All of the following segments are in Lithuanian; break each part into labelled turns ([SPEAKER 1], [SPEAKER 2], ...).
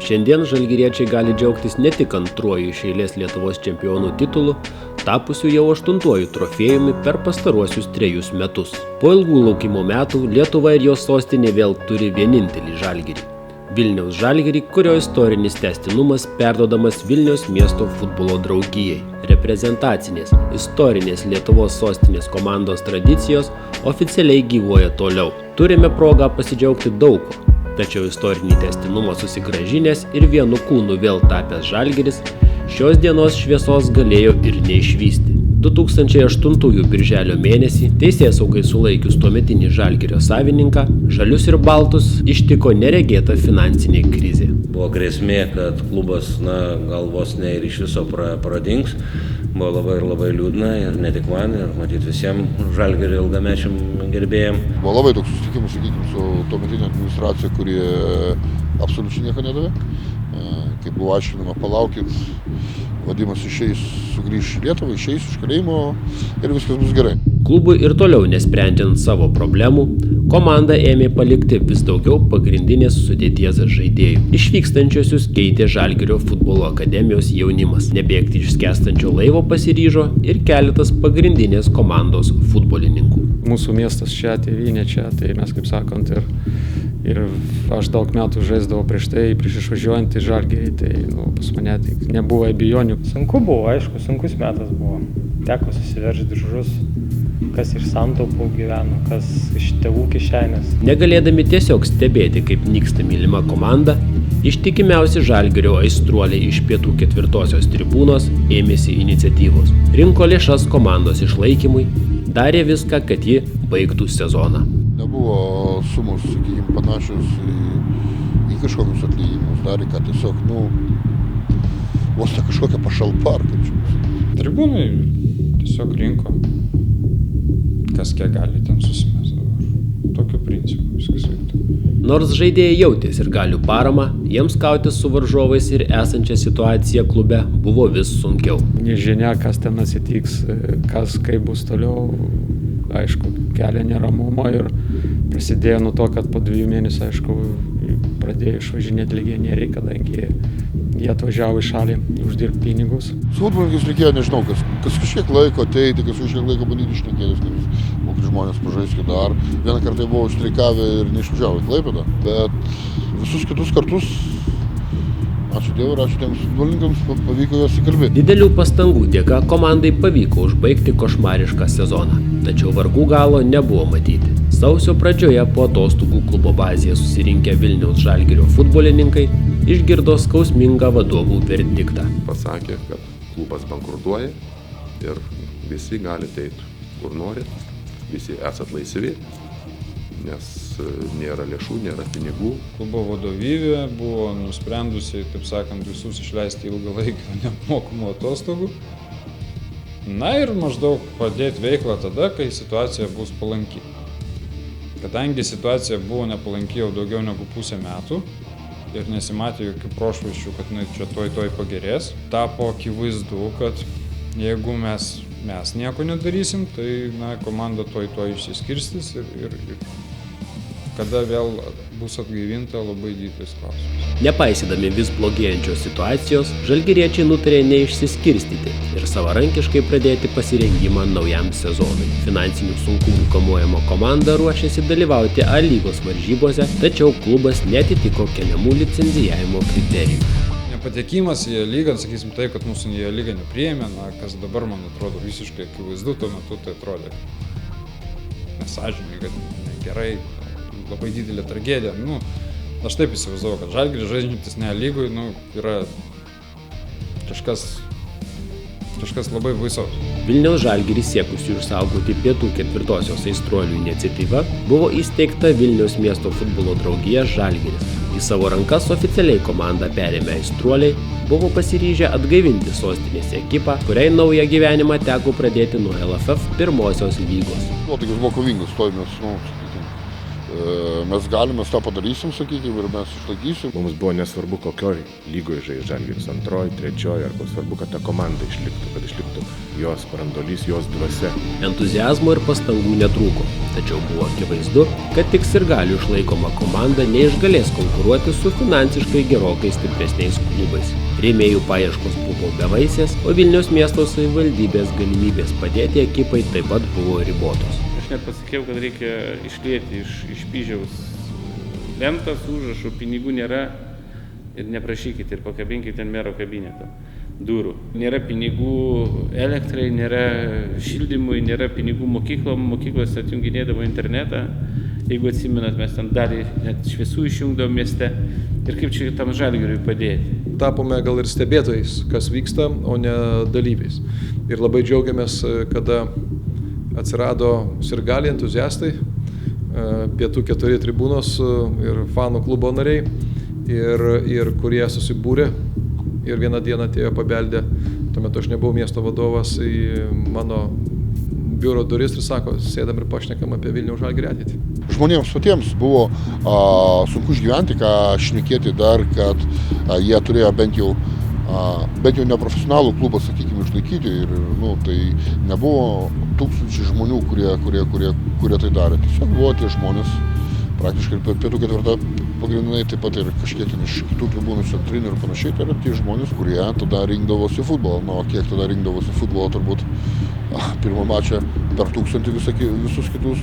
[SPEAKER 1] Šiandien žalgiriečiai gali džiaugtis ne tik antruoju iš eilės Lietuvos čempionų titulu, tapusiu jau 8 trofėjumi per pastaruosius 3 metus. Po ilgų laukimo metų Lietuva ir jos sostinė vėl turi vienintelį žalgirį. Vilniaus žalgirį, kurio istorinis tęstinumas perduodamas Vilniaus miesto futbolo draugijai. Reprezentacinės, istorinės Lietuvos sostinės komandos tradicijos oficialiai gyvuoja toliau. Turime progą pasidžiaugti daug ko. Tačiau istorinį tęstinumą susigrąžinęs ir vienu kūnu vėl tapęs žalgiris šios dienos šviesos galėjo ir neišvysti. 2008 birželio mėnesį teisėsaugai sulaikius tuometinį žalgirio savininką, žalius ir baltus ištiko neregėta finansinė krizė.
[SPEAKER 2] Buvo grėsmė, kad klubas gal vos ne ir iš viso pradings. Buvo labai liūdna ir ne tik man, ir matyt visiems žalgirio ilgamečiam gerbėjam.
[SPEAKER 3] Buvo labai daug susitikimų, su tuometinė administracija, kurie absoliučiai nieko nedavė. Kai buvo aiškinama, palaukit, Vadimas išeis, sugrįš į Lietuvą, išeis iš kalėjimo ir viskas bus gerai.
[SPEAKER 1] Klubui ir toliau nesprendžiant savo problemų, komanda ėmė palikti vis daugiau pagrindinės sudėties žaidėjų. Išvykstančiosius keitė Žalgirio futbolo akademijos jaunimas. Nebėgti iš skęstančio laivo pasiryžo ir keletas pagrindinės komandos futbolininkų.
[SPEAKER 4] Mūsų miestas čia, tėvynė čia, tai mes kaip sakant ir aš daug metų žaisdavau prieš išvažiuojant į Žalgirį, tai pas mane nebuvo abejonių.
[SPEAKER 5] Sunku buvo, aišku, sunkus metas buvo. Teko susiveržti diržus, kas iš santaupų gyveno, kas iš tėvų kišenės.
[SPEAKER 1] Negalėdami tiesiog stebėti, kaip nyksta mylima komanda, ištikimiausi Žalgirio aistruoliai iš pietų 4-osios tribūnos ėmėsi iniciatyvos. Rinko lėšas komandos išlaikymui, darė viską, kad ji baigtų sezoną.
[SPEAKER 3] Nebuvo sumos, sakykime, panašios į kažkokius atlyginimus. Darė, kad tiesiog, vos ne kažkokia pašalpa ar kaip čia.
[SPEAKER 6] Tribūnai tiesiog rinko, kas kiek gali ten susimės dabar. Tokiu principu viskas vyktų.
[SPEAKER 1] Nors žaidėjai jautės ir galių paramą, jiems kautis su varžovais ir esančia situacija klube buvo vis sunkiau.
[SPEAKER 4] Nežinia, kas ten atsitiks, kas kaip bus toliau, aišku, kelia neramumo ir prasidėjo nuo to, kad po 2 mėnesių, aišku, pradėjo išvažinėti legionieriai, kadangi jie atvažiavo į šalį uždirbti pinigus.
[SPEAKER 3] Su futbolininkais reikėjo, nežinau, kas kažkiek laiko ateiti, kas kažkiek laiko bandyti išnekėtis, kad žmonės pažaiskė dar. Vieną kartą buvo streikavę ir neišvažiavo į Klaipėdą, bet visus kitus kartus, ačiū Dievui ir ačiū tiems futbolininkams, pavyko juos įkalbėti.
[SPEAKER 1] Didelių pastangų dėka komandai pavyko užbaigti košmarišką sezoną, tačiau vargų galo nebuvo matyti. Sausio pradžioje po atostogų klubo bazėje susirinkę Vilniaus Žalgirio futbolininkai išgirdo skausmingą vadovų verdiktą.
[SPEAKER 7] Pasakė, kad klubas bankrutuoja ir visi galite eiti kur norit, visi esat laisvi, nes nėra lėšų, nėra pinigų.
[SPEAKER 6] Klubo vadovybė buvo nusprendusi, taip sakant, visus išleisti ilgalaikio neapmokamų atostogų. Ir maždaug pradėti veiklą tada, kai situacija bus palanki. Kadangi situacija buvo nepalanki jau daugiau negu pusę metų ir nesimatė jokių prošvaisčių, kad čia toj pagerės, tapo akivaizdu, kad jeigu mes nieko nedarysim, tai komanda toj išsiskirstys ir kada vėl bus atgaivinta, labai didelis klausimas.
[SPEAKER 1] Nepaisydami vis blogėjančios situacijos, žalgiriečiai nutarė neišsiskirstyti ir savarankiškai pradėti pasirengimą naujam sezonui. Finansinių sunkumų kamuojama komanda ruošiasi dalyvauti A lygos varžybose, tačiau klubas neatitiko keliamų licenzijavimo kriterijų.
[SPEAKER 6] Nepatekimas į A lygą, sakysim tai, kad mūsų į A lygą nepriėmė, kas dabar man atrodo visiškai akivaizdu, tuo metu tai atrodė nesąžiningai, kad negerai. Labai didelė tragedija. Aš taip įsivaizdavau, kad Žalgiris žaidžiantis ne A lygoj, yra kažkas labai baisaus.
[SPEAKER 1] Vilniaus Žalgiris siekusių išsaugoti pietų 4-osios aistruolių iniciatyva buvo įsteigta Vilniaus miesto futbolo draugija Žalgiris. Į savo rankas oficialiai komandą perėmę aistruoliai buvo pasiryžę atgaivinti sostinės ekipą, kuriai naują gyvenimą teko pradėti nuo LFF 1-osios lygos.
[SPEAKER 3] Nuotaikos buvo kovingas, stojomės, Mes galime, mes tą padarysim, sakykime, ir mes išlaikysim.
[SPEAKER 8] Mums buvo nesvarbu, kokioj lygoje žais Žalgiris, antroji, trečioji, arba svarbu, kad ta komanda išliktų, kad išliktų jos brandolys, jos dvasia.
[SPEAKER 1] Entuziazmo ir pastangų netrūko, tačiau buvo akivaizdu, kad tik sirgalių išlaikoma komanda neišgalės konkuruoti su finansiškai gerokai stipresniais klubais. Rėmėjų paieškos buvo bevaisės, o Vilniaus miesto savivaldybės galimybės padėti ekipai taip pat buvo ribotos.
[SPEAKER 9] Aš net pasakiau, kad reikia išlieti iš Pyžiaus lentos, užrašų, pinigų nėra ir neprašykite ir pakabinkite ten mero kabineto durų. Nėra pinigų elektrai, nėra šildymui, nėra pinigų mokyklos atjunginėdavo internetą. Jeigu atsimenat, mes ten dalį net šviesų išjungdavom mieste ir kaip čia tam Žalgiriui padėti.
[SPEAKER 10] Tapome gal ir stebėtojais, kas vyksta, o ne dalyviais. Ir labai džiaugiamės, kada atsirado sirgaliai, entuziastai, pietų 4 tribūnos ir fanų klubo nariai, ir kurie susibūrė ir vieną dieną atėjo pabeldė, tuomet aš nebuvau miesto vadovas, į mano biuro duris ir sako, sėdam ir pašnekam apie Vilniaus Žalgirio ateitį.
[SPEAKER 3] Žmonėms patiems buvo sunku išgyventi, ką šnekėti dar, kad jie turėjo bent jau neprofesionalų klubą, sakykime, išlaikyti ir tai nebuvo tūkstančiai žmonių, kurie tai darė. Tiesiog buvo tie žmonės, praktiškai pietų 4 pagrindinai, taip pat ir kažkiek iš kitų tribūnų centrinių ir panašiai, tai yra tie žmonės, kurie tada rinkdavosi futbolą. Kiek tada rinkdavosi futbolą, turbūt pirmą mačą per 1000 visus kitus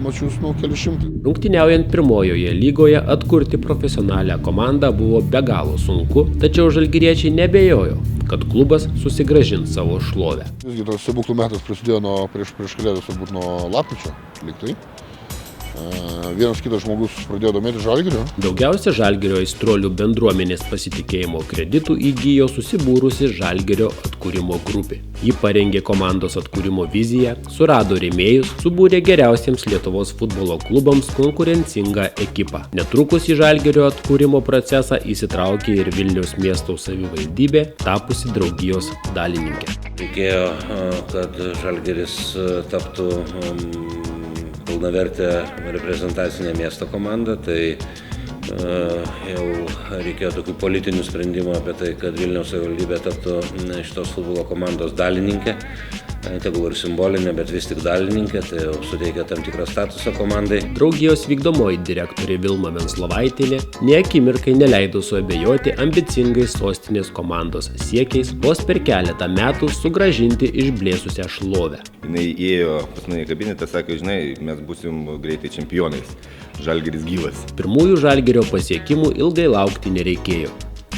[SPEAKER 3] mačius, keli šimtai.
[SPEAKER 1] Rungtyniaujant pirmojoje lygoje atkurti profesionalią komandą buvo be galo sunku, tačiau žalgiriečiai nebejojo, kad klubas susigrąžins savo šlovę.
[SPEAKER 3] Visgi tas stebuklų metas prasidėjo prieš kalėdas, turbūt nuo lapkričio, lyg tai. Vienas kitas žmogus pradėjo domėti Žalgiriu.
[SPEAKER 1] Daugiausia Žalgirio aistruolių bendruomenės pasitikėjimo kreditų įgijo susibūrusi Žalgirio atkūrimo grupė. Ji parengė komandos atkūrimo viziją, surado rėmėjus, subūrė geriausiems Lietuvos futbolo klubams konkurencingą ekipą. Netrukus į Žalgirio atkūrimo procesą įsitraukė ir Vilniaus miesto savivaldybė, tapusi draugijos dalininkė.
[SPEAKER 2] Reikėjo, kad Žalgiris taptų pilnavertę reprezentacinę miesto komandą, tai jau reikėjo tokių politinių sprendimų apie tai, kad Vilniaus savivaldybė taptų šitos futbolo komandos dalininkė, tegul ir simbolinė, bet vis tik dalininkė, tai jau suteikia tam tikrą statusą komandai.
[SPEAKER 1] Draugijos vykdomoji direktorė Vilma Venclovaitienė nė akimirkai neleido suabejoti ambicingais sostinės komandos siekiais vos per keletą metų sugrąžinti išblėsusią šlovę.
[SPEAKER 8] Jinai įėjo pas mane į kabinetą, sakė, žinai, mes būsim greitai čempionais, Žalgiris gyvas.
[SPEAKER 1] Pirmųjų Žalgirio pasiekimų ilgai laukti nereikėjo.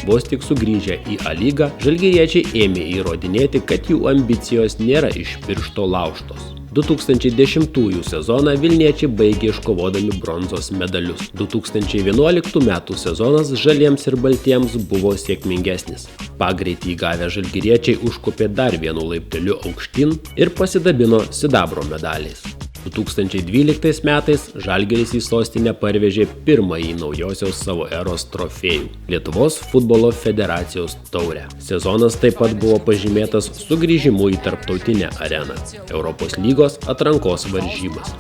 [SPEAKER 1] Vos tik sugrįžę į A lygą, žalgiriečiai ėmė įrodinėti, kad jų ambicijos nėra iš piršto laužtos. 2010 sezoną vilniečiai baigė iškovodami bronzos medalius. 2011 metų sezonas žaliems ir baltiems buvo sėkmingesnis. Pagreitį įgavę žalgiriečiai užkopė dar vienu laipteliu aukštyn ir pasidabino sidabro medaliais. 2012 metais Žalgiris į sostinę parvežė pirmąjį naujosios savo eros trofėjų – Lietuvos futbolo federacijos taurę. Sezonas taip pat buvo pažymėtas sugrįžimu į tarptautinę areną – Europos lygos atrankos varžybas.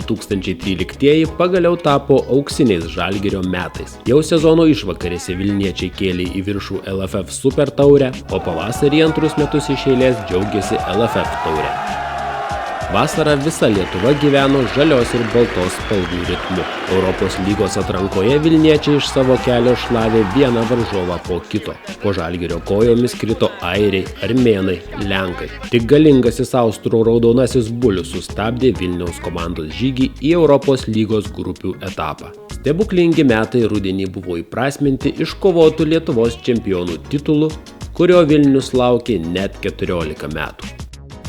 [SPEAKER 1] 2013 pagaliau tapo auksiniais Žalgirio metais. Jau sezono išvakarėse vilniečiai kėlė į viršų LFF super taurę, o pavasarį antrus metus iš eilės džiaugėsi LFF taurę. Vasarą visa Lietuva gyveno žalios ir baltos spalvų ritmu. Europos lygos atrankoje vilniečiai iš savo kelio šlavė vieną varžovą po kito. Po Žalgirio kojomis krito airiai, armėnai, lenkai. Tik galingasis austrų raudonasis bulius sustabdė Vilniaus komandos žygį į Europos lygos grupių etapą. Stebuklingi metai rudenį buvo įprasminti iškovotų Lietuvos čempionų titulų, kurio Vilnius laukė net 14 metų.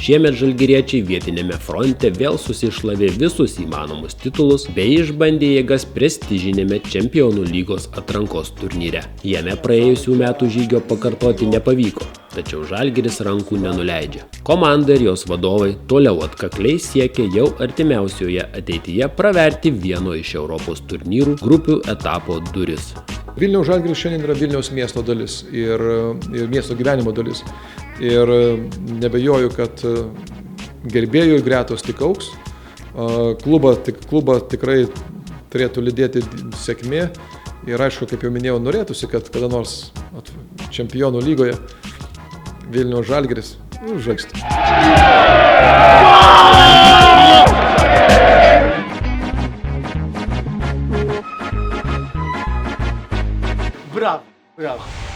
[SPEAKER 1] Šiemet žalgiriečiai vietinėme fronte vėl susišlavė visus įmanomus titulus bei išbandė jėgas prestižinėme Čempionų lygos atrankos turnyre. Jame praėjusių metų žygio pakartoti nepavyko, tačiau Žalgiris rankų nenuleidžia. Komanda ir jos vadovai toliau atkakliai siekia jau artimiausioje ateityje praverti vieno iš Europos turnyrų grupių etapo duris.
[SPEAKER 10] Vilniaus Žalgiris šiandien yra Vilniaus miesto dalis ir miesto gyvenimo dalis. Ir nebejoju, kad gerbėjų gretos tik auks, Klubą tikrai turėtų lydėti sėkmė ir aišku, kaip jau minėjau, norėtųsi, kad kada nors čempionų lygoje Vilniaus Žalgiris žaistų.
[SPEAKER 11] Bravo, bravo.